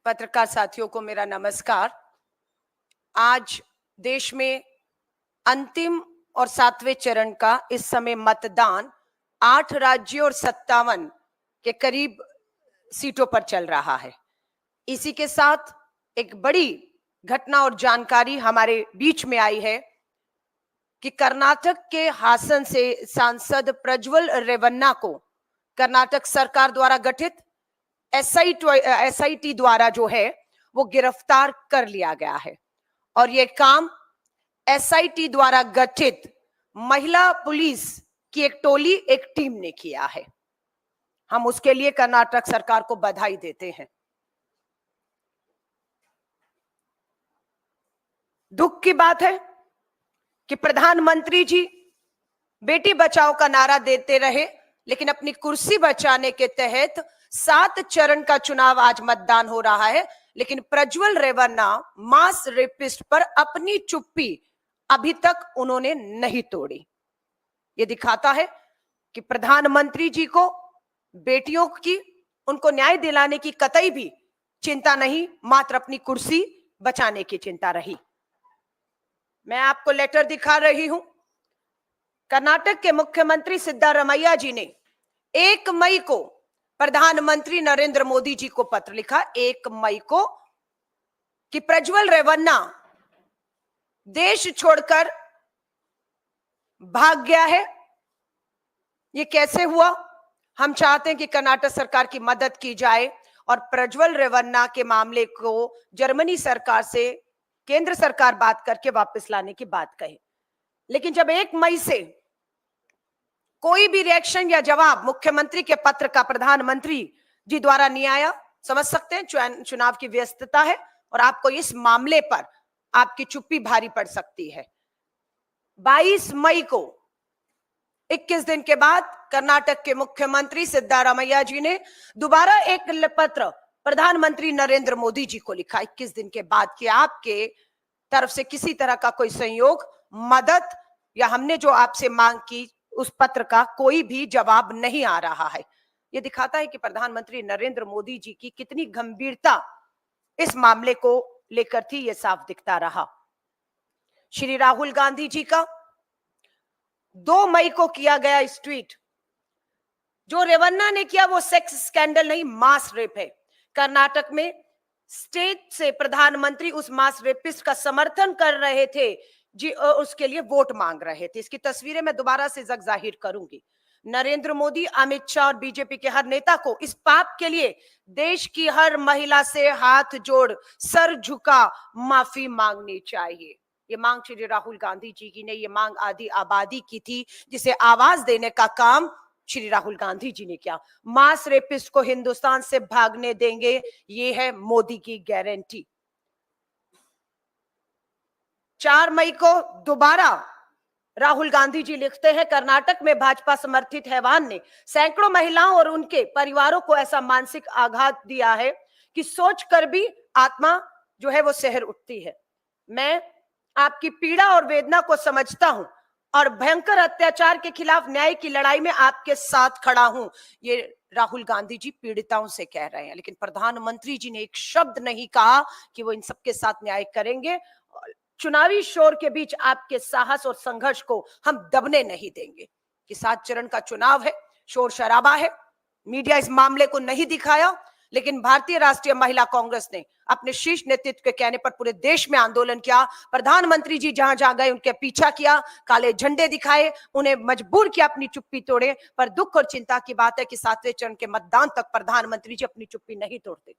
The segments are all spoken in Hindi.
पत्रकार साथियों को मेरा नमस्कार। आज देश में अंतिम और 7वें चरण का इस समय मतदान 8 राज्यों और 57 के करीब सीटों पर चल रहा है। इसी के साथ एक बड़ी घटना और जानकारी हमारे बीच में आई है कि कर्नाटक के हासन से सांसद प्रज्वल रेवन्ना को कर्नाटक सरकार द्वारा गठित एसआईटी द्वारा जो है वो गिरफ्तार कर लिया गया है। और ये काम एसआईटी द्वारा गठित महिला पुलिस की एक टोली, एक टीम ने किया है। हम उसके लिए कर्नाटक सरकार को बधाई देते हैं। दुख की बात है कि प्रधानमंत्री जी बेटी बचाओ का नारा देते रहे, लेकिन अपनी कुर्सी बचाने के तहत 7 चरण का चुनाव आज मतदान हो रहा है, लेकिन प्रज्वल रेवन्ना मास रेपिस्ट पर अपनी चुप्पी अभी तक उन्होंने नहीं तोड़ी। ये दिखाता है कि प्रधानमंत्री जी को बेटियों की, उनको न्याय दिलाने की कतई भी चिंता नहीं, मात्र अपनी कुर्सी बचाने की चिंता रही। मैं आपको लेटर दिखा रही हूं। कर्नाटक के मुख्यमंत्री सिद्धारमैया जी ने 1 मई को प्रधानमंत्री नरेंद्र मोदी जी को पत्र लिखा, 1 मई को, कि प्रज्वल रेवन्ना देश छोड़कर भाग गया है। ये कैसे हुआ? हम चाहते हैं कि कर्नाटक सरकार की मदद की जाए और प्रज्वल रेवन्ना के मामले को जर्मनी सरकार से केंद्र सरकार बात करके वापस लाने की बात कहे। लेकिन जब 1 मई से कोई भी रिएक्शन या जवाब मुख्यमंत्री के पत्र का प्रधानमंत्री जी द्वारा नहीं आया, समझ सकते हैं चुनाव की व्यस्तता है और आपको इस मामले पर आपकी चुप्पी भारी पड़ सकती है। 22 मई को 21 दिन के बाद कर्नाटक के मुख्यमंत्री सिद्धारमैया जी ने दोबारा एक पत्र प्रधानमंत्री नरेंद्र मोदी जी को लिखा 21 दिन के बाद कि आपके तरफ से किसी तरह का कोई सहयोग, मदद या हमने जो आपसे मांग की उस पत्र का कोई भी जवाब नहीं आ रहा है। यह दिखाता है कि प्रधानमंत्री नरेंद्र मोदी जी की कितनी गंभीरता इस मामले को लेकर थी, यह साफ दिखता रहा। श्री राहुल गांधी जी का 2 मई को किया गया इस ट्वीट, जो रेवन्ना ने किया वो सेक्स स्कैंडल नहीं, मास रेप है। कर्नाटक में स्टेट से प्रधानमंत्री उस मास रेपिस्ट का समर्थन कर रहे थे जी, उसके लिए वोट मांग रहे थे। इसकी तस्वीरें मैं दोबारा से जाहिर करूंगी। नरेंद्र मोदी, अमित शाह और बीजेपी के हर नेता को इस पाप के लिए देश की हर महिला से हाथ जोड़, सर झुका माफी मांगनी चाहिए। ये मांग श्री राहुल गांधी जी की ने, ये मांग आधी आबादी की थी, जिसे आवाज देने का काम श्री राहुल गांधी जी ने किया। मास रेपिस्ट को हिंदुस्तान से भागने देंगे, ये है मोदी की गारंटी। 4 मई को दोबारा राहुल गांधी जी लिखते हैं, कर्नाटक में भाजपा समर्थित हैवान ने सैकड़ों महिलाओं और उनके परिवारों को ऐसा मानसिक आघात दिया है कि सोचकर भी आत्मा जो है वो सहर उठती है। मैं आपकी पीड़ा और वेदना को समझता हूं और भयंकर अत्याचार के खिलाफ न्याय की लड़ाई में आपके साथ खड़ा हूं। ये राहुल गांधी जी पीड़िताओं से कह रहे हैं, लेकिन प्रधानमंत्री जी ने एक शब्द नहीं कहा कि वो इन सबके साथ न्याय करेंगे। चुनावी शोर के बीच आपके साहस और संघर्ष को हम दबने नहीं देंगे। कि 7 चरण का चुनाव है, शोर शराबा है, मीडिया इस मामले को नहीं दिखाया, लेकिन भारतीय राष्ट्रीय महिला कांग्रेस ने अपने शीर्ष नेतृत्व के कहने पर पूरे देश में आंदोलन किया। प्रधानमंत्री जी जहां जहां गए उनके पीछा किया, काले झंडे दिखाए, उन्हें मजबूर किया अपनी चुप्पी तोड़े। पर दुख और चिंता की बात है कि 7वें चरण के मतदान तक प्रधानमंत्री जी अपनी चुप्पी नहीं तोड़ते।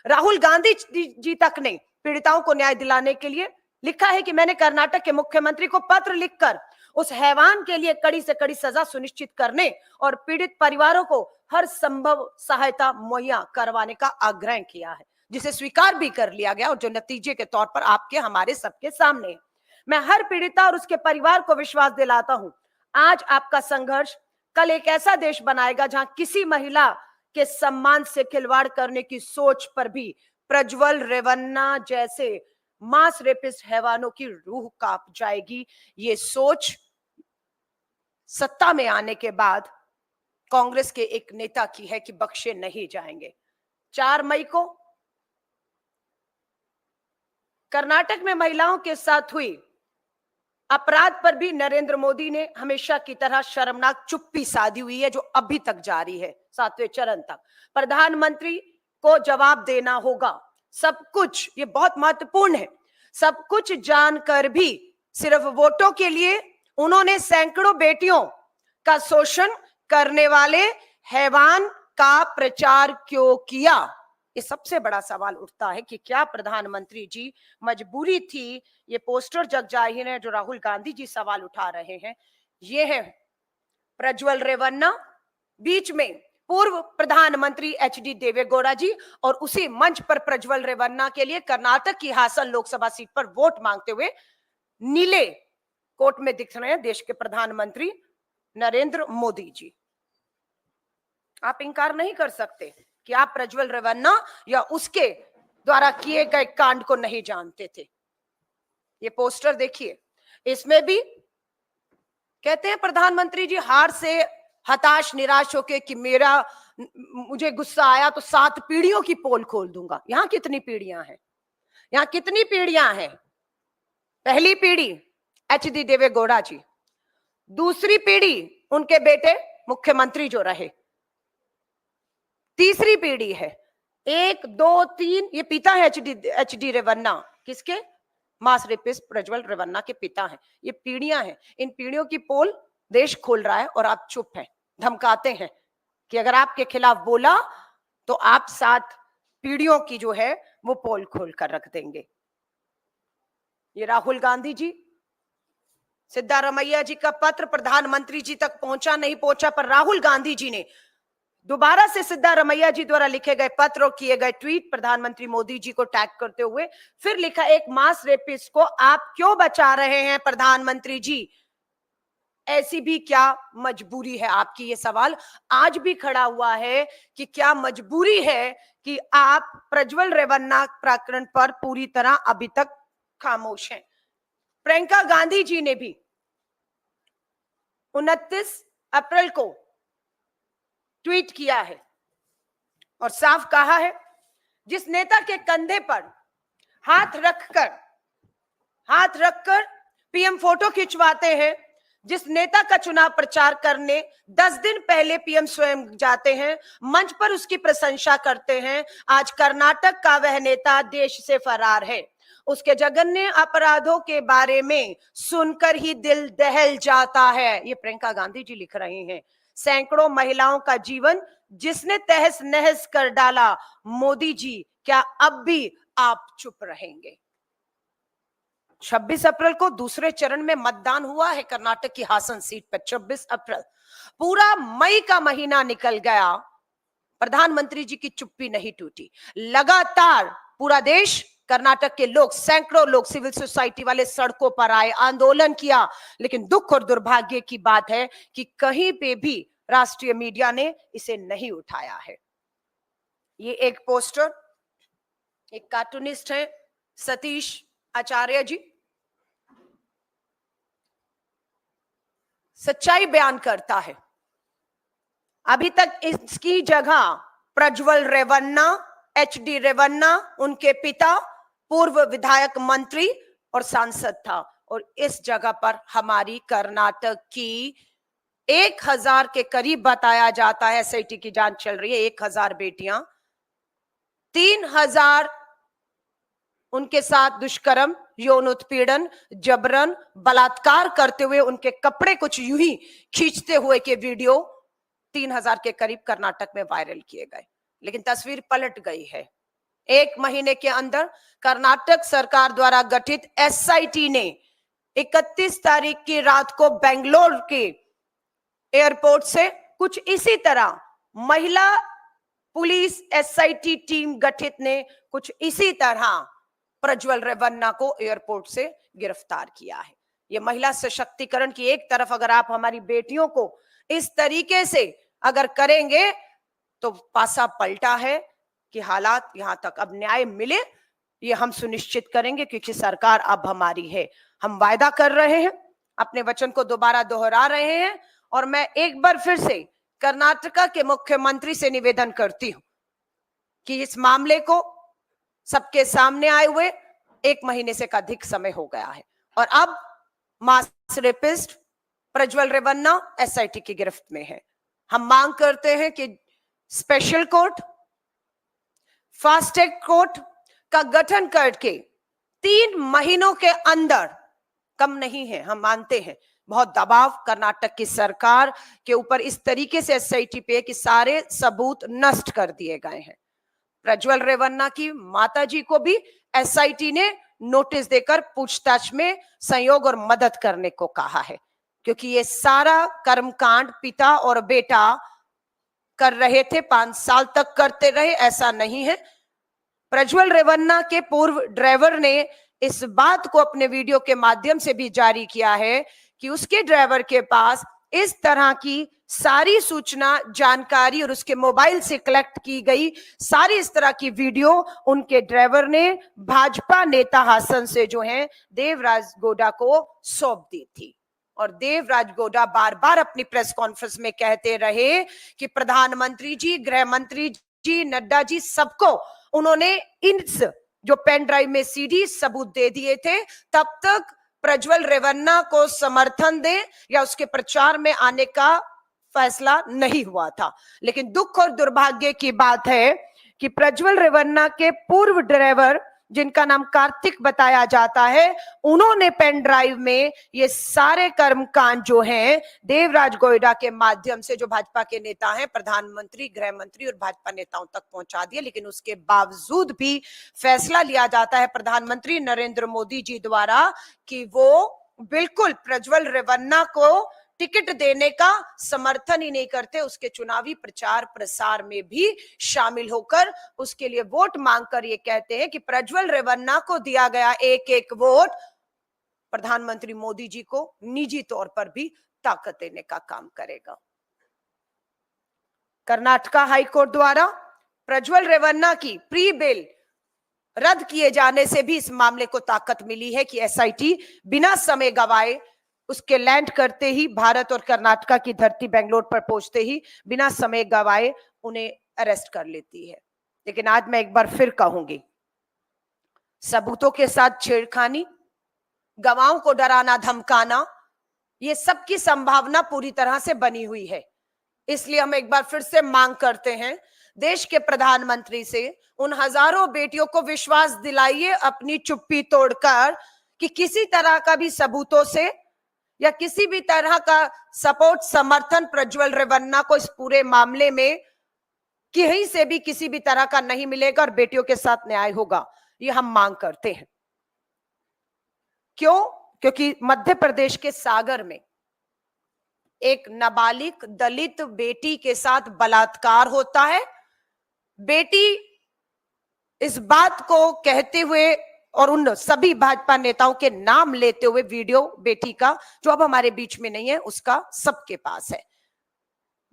राहुल गांधी जी तक ने पीड़िताओं को न्याय दिलाने के लिए लिखा है कि मैंने कर्नाटक के मुख्यमंत्री को पत्र लिखकर उस हैवान के लिए कड़ी से कड़ी सजा सुनिश्चित करने और पीड़ित परिवारों को हर संभव सहायता मुहैया करवाने का आग्रह किया है, जिसे स्वीकार भी कर लिया गया और जो नतीजे के तौर पर आपके हमारे सबके सामने है। मैं हर पीड़िता और उसके परिवार को विश्वास दिलाता हूं, आज आपका संघर्ष कल एक ऐसा देश बनाएगा जहां किसी महिला के सम्मान से खिलवाड़ करने की सोच पर भी प्रज्वल रेवन्ना जैसे मास रेपिस्ट हैवानों की रूह कांप जाएगी। ये सोच सत्ता में आने के बाद कांग्रेस के एक नेता की है कि बख्शे नहीं जाएंगे। 4 मई को कर्नाटक में महिलाओं के साथ हुई अपराध पर भी नरेंद्र मोदी ने हमेशा की तरह शर्मनाक चुप्पी साधी हुई है, जो अभी तक जारी है 7वें चरण तक। प्रधानमंत्री को जवाब देना होगा सब कुछ, ये बहुत महत्वपूर्ण है। सब कुछ जानकर भी सिर्फ वोटों के लिए उन्होंने सैकड़ों बेटियों का शोषण करने वाले हैवान का प्रचार क्यों किया? ये सबसे बड़ा सवाल उठता है कि क्या प्रधानमंत्री जी मजबूरी थी? ये पोस्टर जग जाहिर है जो राहुल गांधी जी सवाल उठा रहे हैं। ये है प्रज्वल रेवन्ना, बीच में पूर्व प्रधानमंत्री एचडी देवेगौड़ा जी, और उसी मंच पर प्रज्वल रेवन्ना के लिए कर्नाटक की हासन लोकसभा सीट पर वोट मांगते हुए नीले कोट में दिख रहे हैं देश के प्रधानमंत्री नरेंद्र मोदी जी। आप इनकार नहीं कर सकते कि आप प्रज्वल रेवन्ना या उसके द्वारा किए गए कांड को नहीं जानते थे। ये पोस्टर देखिए, इसमें भी कहते हैं प्रधानमंत्री जी हार से हताश निराश होके कि मुझे गुस्सा आया तो 7 पीढ़ियों की पोल खोल दूंगा। यहां कितनी पीढ़ियां हैं? यहां कितनी पीढ़ियां हैं? पहली पीढ़ी एचडी देवेगौड़ा जी, दूसरी पीढ़ी उनके बेटे मुख्यमंत्री जो रहे, तीसरी पीढ़ी है 1 2 3, ये पिता है एचडी रेवन्ना, किसके? मास रेपिस्ट प्रज्वल रेवन्ना के पिता हैं। ये पीढ़ियां हैं, इन पीढ़ियों की पोल देश खोल रहा है और आप चुप हैं, धमकाते हैं कि अगर आपके खिलाफ बोला तो आप 7 पीढ़ियों की जो है वो पोल खोल कर रख देंगे। ये राहुल गांधी जी, सिद्धारमैया जी का पत्र प्रधानमंत्री जी तक पहुंचा नहीं पहुंचा, पर राहुल गांधी जी ने दोबारा से सिद्धारमैया जी द्वारा लिखे गए पत्र और किए गए ट्वीट प्रधानमंत्री मोदी जी को टैग करते हुए फिर लिखा, एक मास रेपिस्ट को आप क्यों बचा रहे हैं प्रधानमंत्री जी? ऐसी भी क्या मजबूरी है आपकी? ये सवाल आज भी खड़ा हुआ है कि क्या मजबूरी है कि आप प्रज्वल रेवन्ना प्रकरण पर पूरी तरह अभी तक खामोश हैं। प्रियंका गांधी जी ने भी 29 अप्रैल को ट्वीट किया है और साफ कहा है, जिस नेता के कंधे पर हाथ रखकर पीएम फोटो खिंचवाते हैं, जिस नेता का चुनाव प्रचार करने 10 दिन पहले पीएम स्वयं जाते हैं, मंच पर उसकी प्रशंसा करते हैं, आज कर्नाटक का वह नेता देश से फरार है। उसके जघन्य अपराधों के बारे में सुनकर ही दिल दहल जाता है। ये प्रियंका गांधी जी लिख रहे हैं। सैकड़ों महिलाओं का जीवन जिसने तहस नहस कर डाला, मोदी जी क्या अब भी आप चुप रहेंगे? 26 अप्रैल को दूसरे चरण में मतदान हुआ है कर्नाटक की हासन सीट पर। 26 अप्रैल, पूरा मई का महीना निकल गया, प्रधानमंत्री जी की चुप्पी नहीं टूटी। लगातार पूरा देश, कर्नाटक के लोग, सैकड़ों लोग, सिविल सोसाइटी वाले सड़कों पर आए, आंदोलन किया, लेकिन दुख और दुर्भाग्य की बात है कि कहीं पे भी राष्ट्रीय मीडिया ने इसे नहीं उठाया है। ये एक पोस्टर, एक कार्टूनिस्ट है सतीश आचार्य जी, सच्चाई बयान करता है। अभी तक इसकी जगह प्रज्वल रेवन्ना, एचडी रेवन्ना, उनके पिता पूर्व विधायक, मंत्री और सांसद था, और इस जगह पर हमारी कर्नाटक की 1000 के करीब बताया जाता है, एसआईटी की जांच चल रही है, 1000 बेटियां, 3000 उनके साथ दुष्कर्म, यौन उत्पीड़न, जबरन, बलात्कार करते हुए उनके कपड़े कुछ यूं ही खींचते हुए के वीडियो 3000 के करीब कर्नाटक में वायरल किए गए। लेकिन तस्वीर पलट गई है। 1 महीने के अंदर कर्नाटक सरकार द्वारा गठित एसआईटी ने 31 तारीख की रात को बेंगलोर के एयरपोर्ट से कुछ इसी तरह महिला पुलिस एसआईटी टीम गठित ने कुछ इसी तरह प्रज्वल रेवन्ना को एयरपोर्ट से गिरफ्तार किया है। यह महिला सशक्तिकरण की एक तरफ अगर आप हमारी बेटियों को इस तरीके से अगर करेंगे तो पासा पलटा है कि हालात यहां तक, अब न्याय मिले ये हम सुनिश्चित करेंगे, क्योंकि सरकार अब हमारी है। हम वायदा कर रहे हैं, अपने वचन को दोबारा दोहरा रहे हैं, और मैं एक बार फिर से कर्नाटका के मुख्यमंत्री से निवेदन करती हूं कि इस मामले को सबके सामने आए हुए 1 महीने से अधिक समय हो गया है और अब मास रेपिस्ट प्रज्वल रेवन्ना एसआईटी की गिरफ्त में है। हम मांग करते हैं कि special court, fast track court का गठन करके 3 महीनों के अंदर, कम नहीं है, हम मानते हैं बहुत दबाव कर्नाटक की सरकार के ऊपर इस तरीके से एसआईटी पे कि सारे सबूत नष्ट कर दिए गए हैं। प्रज्वल रेवन्ना की माताजी को भी एसआईटी ने नोटिस देकर पूछताछ में सहयोग और मदद करने को कहा है, क्योंकि ये सारा कर्मकांड पिता और बेटा कर रहे थे, 5 साल तक करते रहे, ऐसा नहीं है। प्रज्वल रेवन्ना के पूर्व ड्राइवर ने इस बात को अपने वीडियो के माध्यम से भी जारी किया है कि उसके ड्राइवर के पास इस तरह की सारी सूचना, जानकारी और उसके मोबाइल से कलेक्ट की गई सारी इस तरह की वीडियो उनके ड्राइवर ने भाजपा नेता हासन से जो है देवराज गौड़ा को सौंप दी थी। और देवराज गौड़ा बार बार अपनी प्रेस कॉन्फ्रेंस में कहते रहे कि प्रधानमंत्री जी, गृह मंत्री जी, नड्डा जी, सबको उन्होंने इन जो पेन ड्राइव में सीडी सबूत दे दिए थे। तब तक प्रज्वल रेवन्ना को समर्थन दे या उसके प्रचार में आने का फैसला नहीं हुआ था। लेकिन दुख और दुर्भाग्य की बात है कि प्रज्वल रेवन्ना के पूर्व ड्राइवर, जिनका नाम कार्तिक बताया जाता है, उन्होंने पेन ड्राइव में ये सारे कर्मकांड जो हैं देवराज गौड़ा के माध्यम से, जो भाजपा के नेता हैं, प्रधानमंत्री, गृह मंत्री और भाजपा नेताओं तक पहुंचा दिए। लेकिन उसके बावजूद भी फैसला लिया जाता है प्रधानमंत्री नरेंद्र मोदी जी द्वारा कि वो बिल्कुल प्रज्वल रेवन्ना को टिकट देने का समर्थन ही नहीं करते, उसके चुनावी प्रचार प्रसार में भी शामिल होकर उसके लिए वोट मांगकर ये कहते हैं कि प्रज्वल रेवन्ना को दिया गया एक एक वोट प्रधानमंत्री मोदी जी को निजी तौर पर भी ताकत देने का काम करेगा। कर्नाटका हाईकोर्ट द्वारा प्रज्वल रेवन्ना की प्री बेल रद्द किए जाने से भी इस मामले को ताकत मिली है कि एसआईटी बिना समय गवाए, उसके लैंड करते ही, भारत और कर्नाटका की धरती बेंगलोर पर पहुंचते ही बिना समय गवाए उन्हें अरेस्ट कर लेती है। लेकिन आज मैं एक बार फिर कहूंगी, सबूतों के साथ छेड़खानी, गवाहों को डराना धमकाना, ये सब की संभावना पूरी तरह से बनी हुई है। इसलिए हम एक बार फिर से मांग करते हैं देश के प्रधानमंत्री से, उन हजारों बेटियों को विश्वास दिलाइए अपनी चुप्पी तोड़कर कि किसी तरह का भी सबूतों से या किसी भी तरह का सपोर्ट, समर्थन प्रज्वल रेवन्ना को इस पूरे मामले में कहीं से भी किसी भी तरह का नहीं मिलेगा और बेटियों के साथ न्याय होगा, ये हम मांग करते हैं। क्यों? क्योंकि मध्य प्रदेश के सागर में एक नाबालिग दलित बेटी के साथ बलात्कार होता है। बेटी इस बात को कहते हुए और उन सभी भाजपा नेताओं के नाम लेते हुए वीडियो बेटी का, जो अब हमारे बीच में नहीं है, उसका सबके पास है।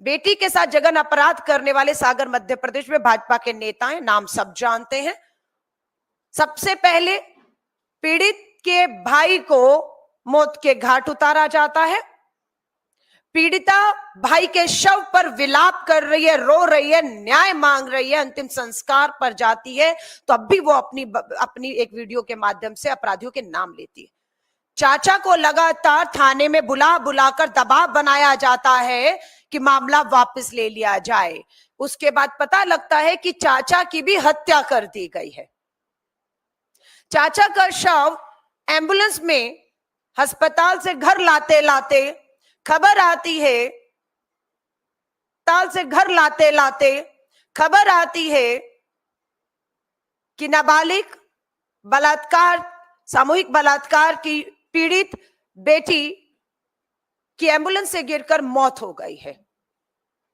बेटी के साथ जघन अपराध करने वाले सागर मध्य प्रदेश में भाजपा के नेता हैं, नाम सब जानते हैं। सबसे पहले पीड़ित के भाई को मौत के घाट उतारा जाता है। पीड़िता भाई के शव पर विलाप कर रही है, रो रही है, न्याय मांग रही है, अंतिम संस्कार पर जाती है, तो अब भी वो अपनी एक वीडियो के माध्यम से अपराधियों के नाम लेती है। चाचा को लगातार थाने में बुलाकर दबाव बनाया जाता है कि मामला वापस ले लिया जाए। उसके बाद पता लगता है कि चाचा की भी हत्या कर दी गई है। चाचा का शव एम्बुलेंस में अस्पताल से घर लाते लाते खबर आती है, ताल से घर लाते लाते खबर आती है कि नाबालिग बलात्कार, सामूहिक बलात्कार की पीड़ित बेटी की एम्बुलेंस से गिरकर मौत हो गई है।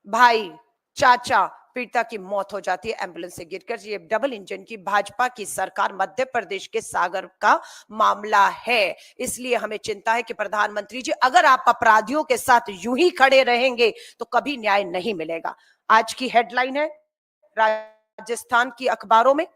भाई, चाचा, पीड़िता की मौत हो जाती है एम्बुलेंस से गिरकर। ये डबल इंजन की भाजपा की सरकार मध्य प्रदेश के सागर का मामला है। इसलिए हमें चिंता है कि प्रधानमंत्री जी, अगर आप अपराधियों के साथ यूं ही खड़े रहेंगे तो कभी न्याय नहीं मिलेगा। आज की हेडलाइन है राजस्थान की अखबारों में,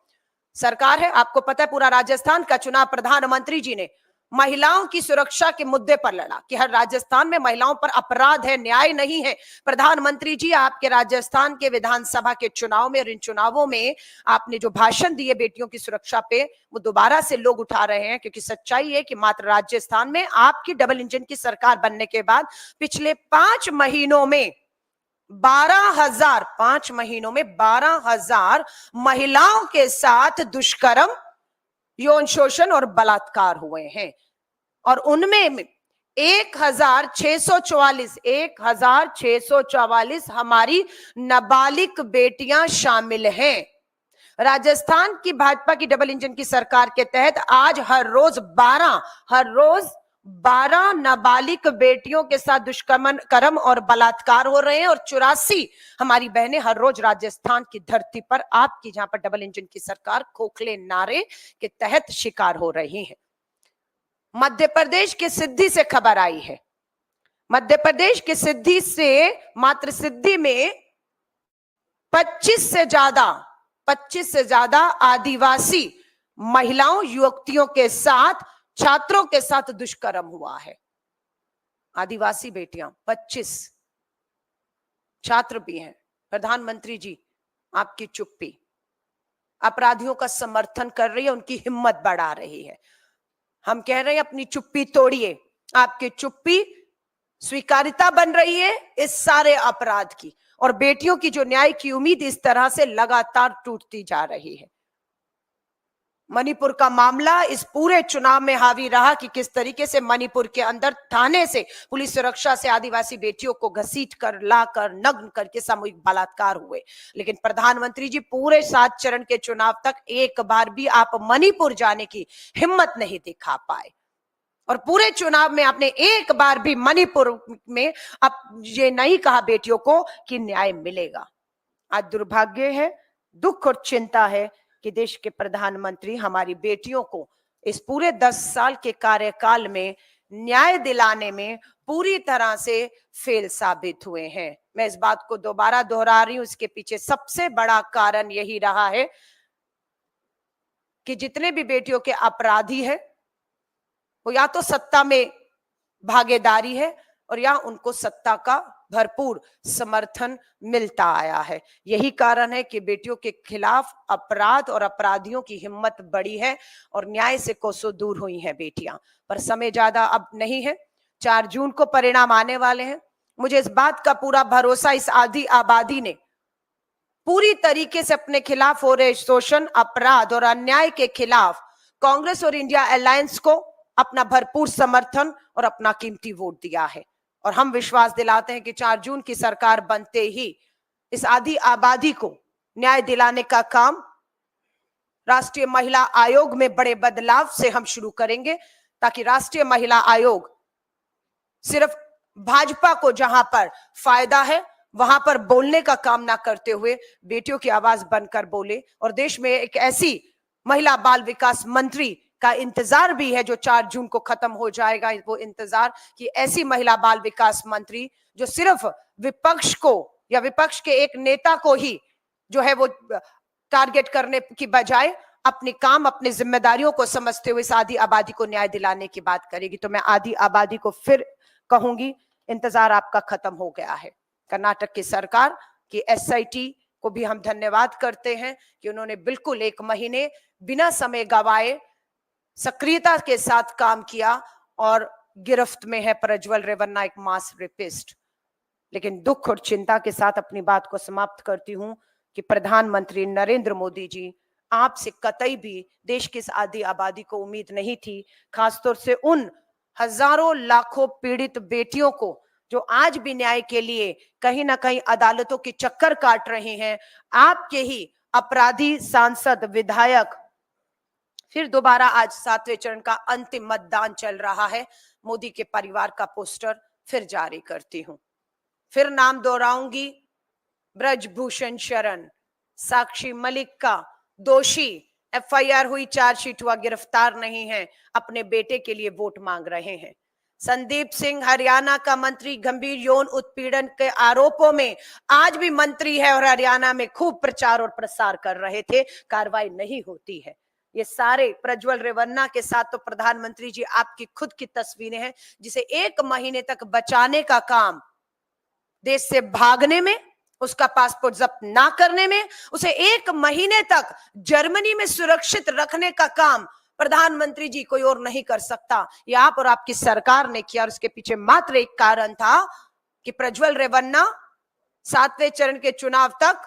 सरकार है, आपको पता है पूरा राजस्थान का चुनाव प्रधानमंत्री जी ने महिलाओं की सुरक्षा के मुद्दे पर लड़ा कि हर राजस्थान में महिलाओं पर अपराध है, न्याय नहीं है। प्रधानमंत्री जी, आपके राजस्थान के विधानसभा के चुनाव में और इन चुनावों में आपने जो भाषण दिए बेटियों की सुरक्षा पे, वो दोबारा से लोग उठा रहे हैं, क्योंकि सच्चाई है कि मात्र राजस्थान में आपकी डबल इंजन की सरकार बनने के बाद पिछले 5 महीनों में 12,000 महिलाओं के साथ दुष्कर्म, यौन शोषण और बलात्कार हुए हैं। और उनमें 1644 हमारी नाबालिग बेटियां शामिल हैं। राजस्थान की भाजपा की डबल इंजन की सरकार के तहत आज हर रोज 12 नाबालिग बेटियों के साथ दुष्कर्म और बलात्कार हो रहे हैं, और 84 हमारी बहनें हर रोज राजस्थान की धरती पर, आपकी जहां पर डबल इंजन की सरकार, खोखले नारे के तहत शिकार हो रही है। मध्य प्रदेश के सिद्धि से खबर आई है, मध्य प्रदेश के सिद्धि से, मात्र सिद्धि में 25 से ज्यादा आदिवासी महिलाओं, युवतियों के साथ, छात्रों के साथ दुष्कर्म हुआ है। आदिवासी बेटियां 25, छात्र भी हैं। प्रधानमंत्री जी, आपकी चुप्पी अपराधियों का समर्थन कर रही है, उनकी हिम्मत बढ़ा रही है। हम कह रहे हैं अपनी चुप्पी तोड़िए। आपकी चुप्पी स्वीकार्यता बन रही है इस सारे अपराध की, और बेटियों की जो न्याय की उम्मीद इस तरह से लगातार टूटती जा रही है। मणिपुर का मामला इस पूरे चुनाव में हावी रहा कि किस तरीके से मणिपुर के अंदर थाने से, पुलिस सुरक्षा से आदिवासी बेटियों को घसीट कर, लाकर, नग्न करके सामूहिक बलात्कार हुए। लेकिन प्रधानमंत्री जी, पूरे 7 चरण के चुनाव तक एक बार भी आप मणिपुर जाने की हिम्मत नहीं दिखा पाए, और पूरे चुनाव में आपने एक बार भी मणिपुर में अब ये नहीं कहा बेटियों को कि न्याय मिलेगा। आज दुर्भाग्य है, दुख और चिंता है कि देश के प्रधानमंत्री हमारी बेटियों को इस पूरे 10 साल के कार्यकाल में न्याय दिलाने में पूरी तरह से फेल साबित हुए हैं। मैं इस बात को दोबारा दोहरा रही हूं, इसके पीछे सबसे बड़ा कारण यही रहा है कि जितने भी बेटियों के अपराधी हैं, वो या तो सत्ता में भागीदारी है, और या उनको सत्ता का भरपूर समर्थन मिलता आया है। यही कारण है कि बेटियों के खिलाफ अपराध और अपराधियों की हिम्मत बढ़ी है, और न्याय से कोसों दूर हुई हैं बेटियां। पर समय ज्यादा अब नहीं है, 4 जून को परिणाम आने वाले हैं। मुझे इस बात का पूरा भरोसा, इस आधी आबादी ने पूरी तरीके से अपने खिलाफ हो रहे शोषण, अपराध और अन्याय के खिलाफ कांग्रेस और इंडिया अलायंस को अपना भरपूर समर्थन और अपना कीमती वोट दिया है। और हम विश्वास दिलाते हैं कि 4 जून की सरकार बनते ही इस आधी आबादी को न्याय दिलाने का काम राष्ट्रीय महिला आयोग में बड़े बदलाव से हम शुरू करेंगे, ताकि राष्ट्रीय महिला आयोग सिर्फ भाजपा को जहां पर फायदा है वहां पर बोलने का काम ना करते हुए बेटियों की आवाज बनकर बोले। और देश में एक ऐसी महिला बाल विकास मंत्री का इंतजार भी है जो 4 जून को खत्म हो जाएगा। वो इंतजार कि ऐसी महिला बाल विकास मंत्री जो सिर्फ विपक्ष को या विपक्ष के एक नेता को ही जो है वो टारगेट करने की बजाय अपने काम, अपनी जिम्मेदारियों को समझते हुए इस आधी आबादी को न्याय दिलाने की बात करेगी। तो मैं आधी आबादी को फिर कहूंगी, इंतजार आपका खत्म हो गया है। कर्नाटक की सरकार की एसआईटी को भी हम धन्यवाद करते हैं कि उन्होंने बिल्कुल 1 महीने बिना समय गवाए सक्रियता के साथ काम किया, और गिरफ्त में है प्रज्वल रेवन्ना, एक मास रेपिस्ट। लेकिन दुख और चिंता के साथ अपनी बात को समाप्त करती हूं कि प्रधानमंत्री नरेंद्र मोदी जी, आपसे कतई भी देश की इस आधी आबादी को उम्मीद नहीं थी, खासतौर से उन हजारों लाखों पीड़ित बेटियों को जो आज भी न्याय के लिए कहीं ना कहीं अदालतों के चक्कर काट रहे हैं। आपके ही अपराधी सांसद, विधायक, फिर दोबारा आज 7वें चरण का अंतिम मतदान चल रहा है। मोदी के परिवार का पोस्टर फिर जारी करती हूं, फिर नाम दोहराऊंगी, ब्रजभूषण शरण, साक्षी मलिक का दोषी, एफआईआर हुई, चार्जशीट हुआ, गिरफ्तार नहीं है, अपने बेटे के लिए वोट मांग रहे हैं। संदीप सिंह, हरियाणा का मंत्री, गंभीर यौन उत्पीड़न के आरोपों में आज भी मंत्री है और हरियाणा में खूब प्रचार और प्रसार कर रहे थे, कार्रवाई नहीं होती है। ये सारे प्रज्वल रेवन्ना के साथ तो प्रधानमंत्री जी आपकी खुद की तस्वीरें हैं, जिसे 1 महीने तक बचाने का काम, देश से भागने में, उसका पासपोर्ट जब्त ना करने में, उसे 1 महीने तक जर्मनी में सुरक्षित रखने का काम प्रधानमंत्री जी कोई और नहीं कर सकता। ये आप और आपकी सरकार ने किया, और उसके पीछे मात्र एक कारण था कि प्रज्वल रेवन्ना 7वें चरण के चुनाव तक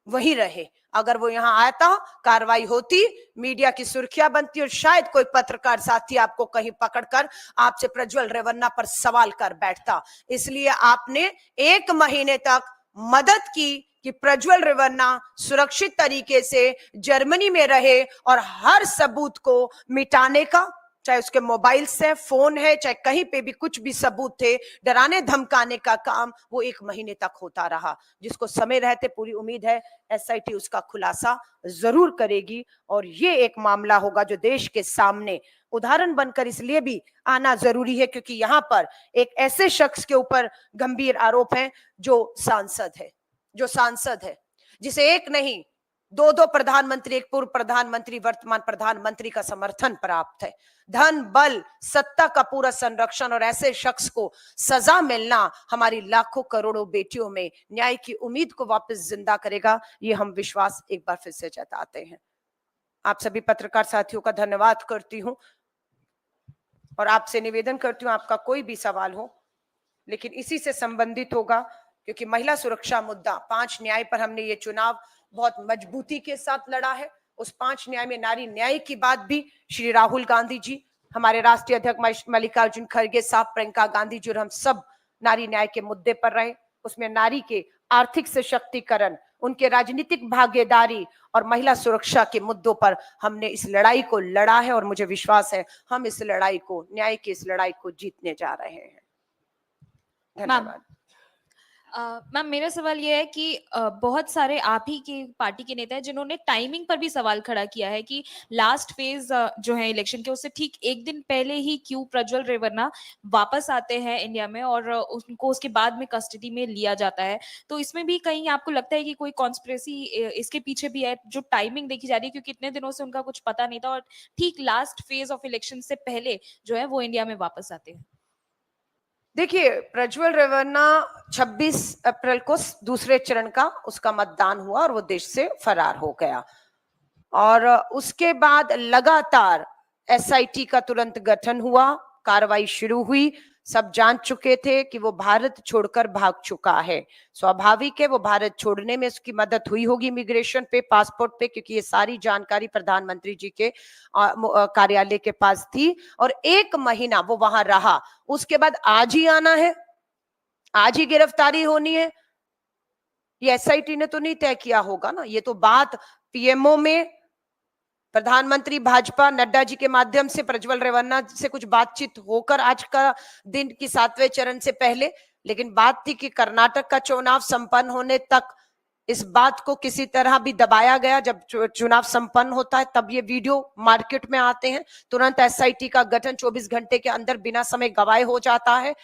वहीं रहे। अगर वो यहां आता, कार्रवाई होती, मीडिया की सुर्खियां बनती, और शायद कोई पत्रकार साथी आपको कहीं पकड़कर आपसे प्रज्वल रेवन्ना पर सवाल कर बैठता। इसलिए आपने 1 महीने तक मदद की कि प्रज्वल रेवन्ना सुरक्षित तरीके से जर्मनी में रहे, और हर सबूत को मिटाने का, चाहे उसके मोबाइल से फोन है, चाहे कहीं पे भी कुछ भी सबूत थे, डराने धमकाने का काम वो 1 महीने तक होता रहा, जिसको समय रहते पूरी उम्मीद है एसआईटी उसका खुलासा जरूर करेगी। और ये एक मामला होगा जो देश के सामने उदाहरण बनकर इसलिए भी आना जरूरी है क्योंकि यहां पर एक ऐसे शख्स के ऊपर गंभीर आरोप है जो सांसद है, जिसे एक नहीं 2 प्रधानमंत्री, एक पूर्व प्रधानमंत्री, वर्तमान प्रधानमंत्री का समर्थन प्राप्त है। धन बल सत्ता का पूरा संरक्षण, और ऐसे शख्स को सजा मिलना हमारी लाखों करोड़ों बेटियों में न्याय की उम्मीद को वापस जिंदा करेगा, ये हम विश्वास एक बार फिर से जताते हैं। आप सभी पत्रकार साथियों का धन्यवाद करती हूं, और आपसे निवेदन करती हूं, आपका कोई भी सवाल हो लेकिन इसी से संबंधित होगा, क्योंकि महिला सुरक्षा मुद्दा 5 न्याय पर हमने ये चुनाव बहुत मजबूती के साथ लड़ा है। उस 5 न्याय में नारी न्याय की बात भी श्री राहुल गांधी जी, हमारे राष्ट्रीय अध्यक्ष मल्लिकार्जुन खड़गे साहब, प्रियंका गांधी जी और हम सब नारी न्याय के मुद्दे पर रहे। उसमें नारी के आर्थिक सशक्तिकरण, उनके राजनीतिक भागीदारी और महिला सुरक्षा के मुद्दों पर हमने इस लड़ाई को लड़ा है, और मुझे विश्वास है हम इस लड़ाई को, न्याय की इस लड़ाई को जीतने जा रहे हैं। धन्यवाद। मैम, मेरा सवाल ये है कि बहुत सारे आप ही के पार्टी के नेता हैं जिन्होंने टाइमिंग पर भी सवाल खड़ा किया है कि लास्ट फेज जो है इलेक्शन के, उससे ठीक 1 दिन पहले ही क्यों प्रज्वल रेवन्ना वापस आते हैं इंडिया में और उनको उसके बाद में कस्टडी में लिया जाता है। तो इसमें भी कहीं आपको लगता है कि कोई कॉन्स्पिरेसी इसके पीछे भी है, जो टाइमिंग देखी जा रही है, क्योंकि इतने दिनों से उनका कुछ पता नहीं था और ठीक लास्ट फेज ऑफ इलेक्शन से पहले जो है वो इंडिया में वापस आते हैं। देखिए, प्रज्वल रेवन्ना 26 अप्रैल को दूसरे चरण का उसका मतदान हुआ और वो देश से फरार हो गया, और उसके बाद लगातार एसआईटी का तुरंत गठन हुआ, कार्रवाई शुरू हुई। सब जान चुके थे कि वो भारत छोड़कर भाग चुका है। स्वाभाविक है वो भारत छोड़ने में उसकी मदद हुई होगी, इमिग्रेशन पे, पासपोर्ट पे, क्योंकि ये सारी जानकारी प्रधानमंत्री जी के कार्यालय के पास थी, और 1 महीना वो वहां रहा। उसके बाद आज ही आना है, आज ही गिरफ्तारी होनी है, ये एसआईटी ने तो नहीं तय किया होगा ना। ये तो बात पीएमओ में प्रधानमंत्री भाजपा नड्डा जी के माध्यम से प्रज्वल रेवन्ना से कुछ बातचीत होकर आज का दिन की 7वें चरण से पहले, लेकिन बात थी कि कर्नाटक का चुनाव संपन्न होने तक इस बात को किसी तरह भी दबाया गया। जब चुनाव संपन्न होता है तब ये वीडियो मार्केट में आते हैं, तुरंत एसआईटी का गठन 24 घंटे के अंदर बिना समय गवाए हो जाता है।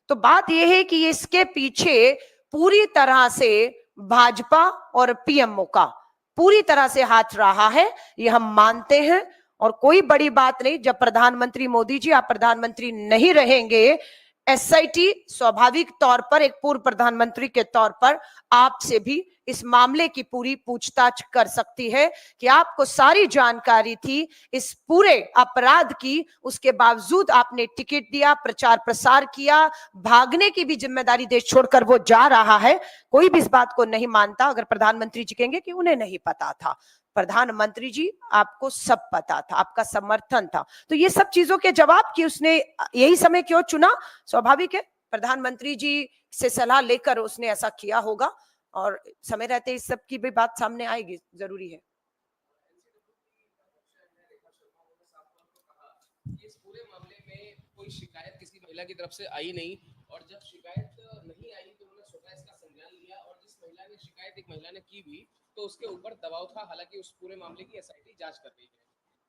तो बात यह है कि इसके पीछे पूरी तरह से भाजपा और पीएमओ का पूरी तरह से हाथ रहा है, ये हम मानते हैं, और कोई बड़ी बात नहीं। जब प्रधानमंत्री मोदी जी आप प्रधानमंत्री नहीं रहेंगे, एसआईटी स्वाभाविक तौर पर एक पूर्व प्रधानमंत्री के तौर पर आपसे भी इस मामले की पूरी पूछताछ कर सकती है कि आपको सारी जानकारी थी इस पूरे अपराध की, उसके बावजूद आपने टिकट दिया, प्रचार प्रसार किया, भागने की भी जिम्मेदारी देश छोड़कर वो जा रहा है। कोई भी इस बात को नहीं मानता अगर प्रधानमंत्री जी कहेंगे कि उन्हें नहीं पता था। प्रधानमंत्री जी आपको सब पता था, आपका समर्थन था। तो ये सब चीजों के जवाब कि उसने यही समय क्यों चुना, स्वाभाविक है प्रधानमंत्री जी से सलाह लेकर उसने ऐसा किया होगा, और समय रहते इस सब की भी बात सामने आएगी, जरूरी है। इस पूरे मामले में कोई शिकायत किसी महिला की तरफ से आई नहीं, और जब शिकायत नहीं आई तो उन्होंने स्वतः इसका संज्ञान लिया, और जिस महिला ने शिकायत एक महिला ने की भी तो उसके ऊपर दबाव था। हालांकि उस पूरे मामले की एसआईटी जांच कर रही है।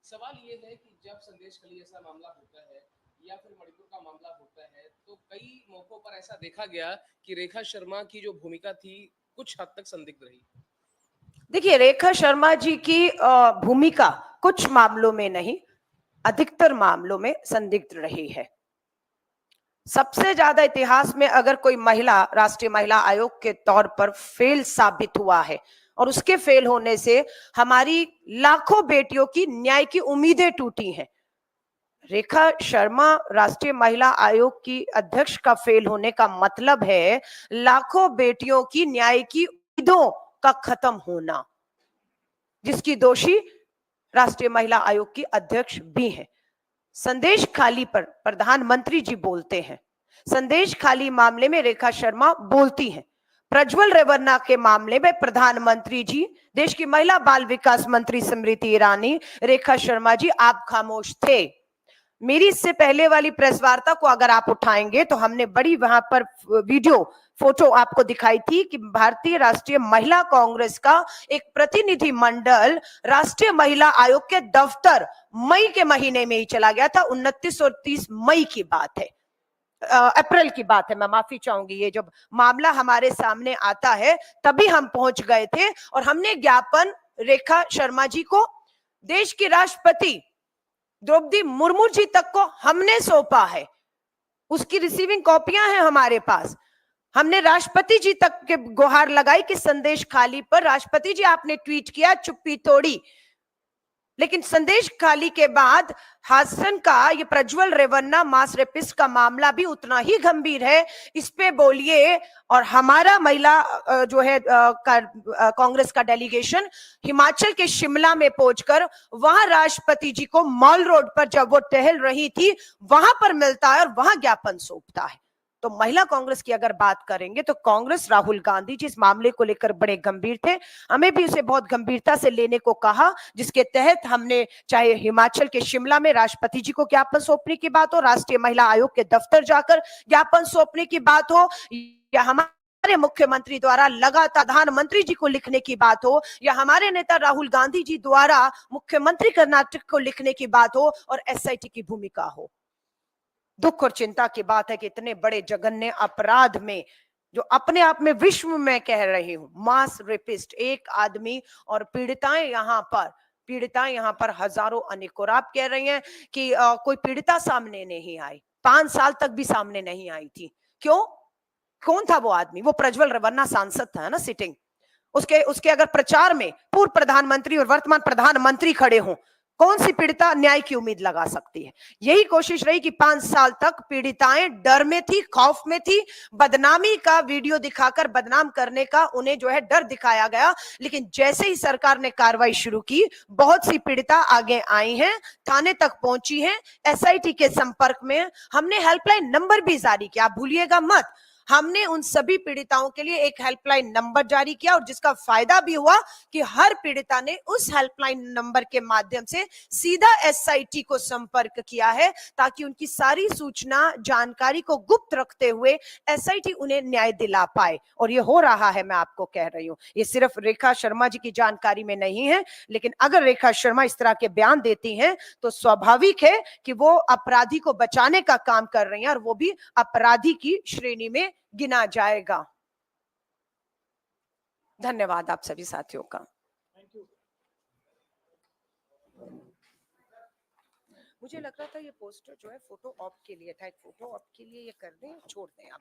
सवाल ये है कि जब संदेश खली ऐसा मामला होता है या फिर मणिपुर का मामला होता है, तो कई मौकों पर ऐसा देखा गया कि रेखा शर्मा की जो भूमिका थी कुछ हद तक संदिग्ध रही। देखिए, रेखा शर्मा जी की भूमिका कुछ मामलों में नहीं, अधिकतर मामलों में संदिग्ध रही है। सबसे ज्यादा इतिहास में अगर कोई महिला राष्ट्रीय महिला आयोग के तौर पर फेल साबित हुआ है, और उसके फेल होने से हमारी लाखों बेटियों की न्याय की उम्मीदें टूटी हैं। रेखा शर्मा राष्ट्रीय महिला आयोग की अध्यक्ष का फेल होने का मतलब है लाखों बेटियों की न्याय की उम्मीदों का खत्म होना, जिसकी दोषी राष्ट्रीय महिला आयोग की अध्यक्ष भी है। संदेश खाली पर प्रधानमंत्री जी बोलते हैं, संदेश खाली मामले में रेखा शर्मा बोलती हैं, प्रज्वल रेवन्ना के मामले में प्रधानमंत्री जी, देश की महिला बाल विकास मंत्री स्मृति ईरानी, रेखा शर्मा जी आप खामोश थे। मेरी इससे पहले वाली प्रेस वार्ता को अगर आप उठाएंगे तो हमने बड़ी वहां पर वीडियो फोटो आपको दिखाई थी कि भारतीय राष्ट्रीय महिला कांग्रेस का एक प्रतिनिधि मंडल राष्ट्रीय महिला आयोग के दफ्तर मई के महीने में ही चला गया था। 29 और 30 मई की बात है, अप्रैल की बात है, मैं माफी चाहूंगी। ये जब मामला हमारे सामने आता है तभी हम पहुंच गए थे और हमने ज्ञापन रेखा शर्मा जी को, देश की राष्ट्रपति द्रौपदी मुर्मू जी तक को हमने सौंपा है। उसकी रिसीविंग कॉपियां हैं हमारे पास। हमने राष्ट्रपति जी तक के गुहार लगाई कि संदेश खाली पर राष्ट्रपति जी आपने ट्वीट किया, चुप्पी तोड़ी। लेकिन संदेश खाली के बाद हासन का ये प्रज्वल रेवन्ना मास रेपिस्ट का मामला भी उतना ही गंभीर है, इस पे बोलिए। और हमारा महिला जो है कांग्रेस का डेलीगेशन हिमाचल के शिमला में पहुंचकर वहां राष्ट्रपति जी को मॉल रोड पर जब वो टहल रही थी वहां पर मिलता है और वहां ज्ञापन सौंपता है। तो महिला कांग्रेस की अगर बात करेंगे तो कांग्रेस राहुल गांधी जी इस मामले को लेकर बड़े गंभीर थे, हमें भी उसे बहुत गंभीरता से लेने को कहा, जिसके तहत हमने चाहे हिमाचल के शिमला में राष्ट्रपति जी को ज्ञापन सौंपने की बात हो, राष्ट्रीय महिला आयोग के दफ्तर जाकर ज्ञापन सौंपने की बात हो, या हमारे मुख्यमंत्री द्वारा लगातार प्रधानमंत्री जी को लिखने की बात हो, या हमारे नेता राहुल गांधी जी द्वारा मुख्यमंत्री कर्नाटक को लिखने की बात हो, और एसआईटी की भूमिका हो। दुख और चिंता की बात है कि इतने बड़े जघन्य अपराध में, जो अपने आप में विश्व में कह रही हूं, मास रेपिस्ट एक आदमी और पीड़िताएं यहाँ पर हजारों अनेकों। और आप कह रही हैं कि कोई पीड़िता सामने नहीं आई, 5 साल तक भी सामने नहीं आई थी। क्यों? कौन था वो आदमी? वो प्रज्वल रेवन्ना सांसद था ना, सिटिंग। उसके अगर प्रचार में पूर्व प्रधानमंत्री और वर्तमान प्रधानमंत्री खड़े हों, कौन सी पीड़िता न्याय की उम्मीद लगा सकती है? यही कोशिश रही कि 5 साल तक पीड़िताएं डर में थी, खौफ में थी, बदनामी का वीडियो दिखाकर बदनाम करने का उन्हें जो है डर दिखाया गया। लेकिन जैसे ही सरकार ने कार्रवाई शुरू की, बहुत सी पीड़िता आगे आई हैं, थाने तक पहुंची हैं, एसआईटी के संपर्क में। हमने हेल्पलाइन नंबर भी जारी किया, आप भूलिएगा मत। हमने उन सभी पीड़िताओं के लिए एक हेल्पलाइन नंबर जारी किया, और जिसका फायदा भी हुआ कि हर पीड़िता ने उस हेल्पलाइन नंबर के माध्यम से सीधा एसआईटी को संपर्क किया है, ताकि उनकी सारी सूचना जानकारी को गुप्त रखते हुए एसआईटी उन्हें न्याय दिला पाए। और ये हो रहा है, मैं आपको कह रही हूं। ये सिर्फ रेखा शर्मा जी की जानकारी में नहीं है, लेकिन अगर रेखा शर्मा इस तरह के बयान देती हैं तो स्वाभाविक है कि वो अपराधी को बचाने का काम कर रही हैं, और वो भी अपराधी की श्रेणी में गिना जाएगा। धन्यवाद आप सभी साथियों का। मुझे लग रहा था ये पोस्टर जो है फोटो ऑप के लिए था, एक फोटो ऑप के लिए ये कर दें, छोड़ दें आप।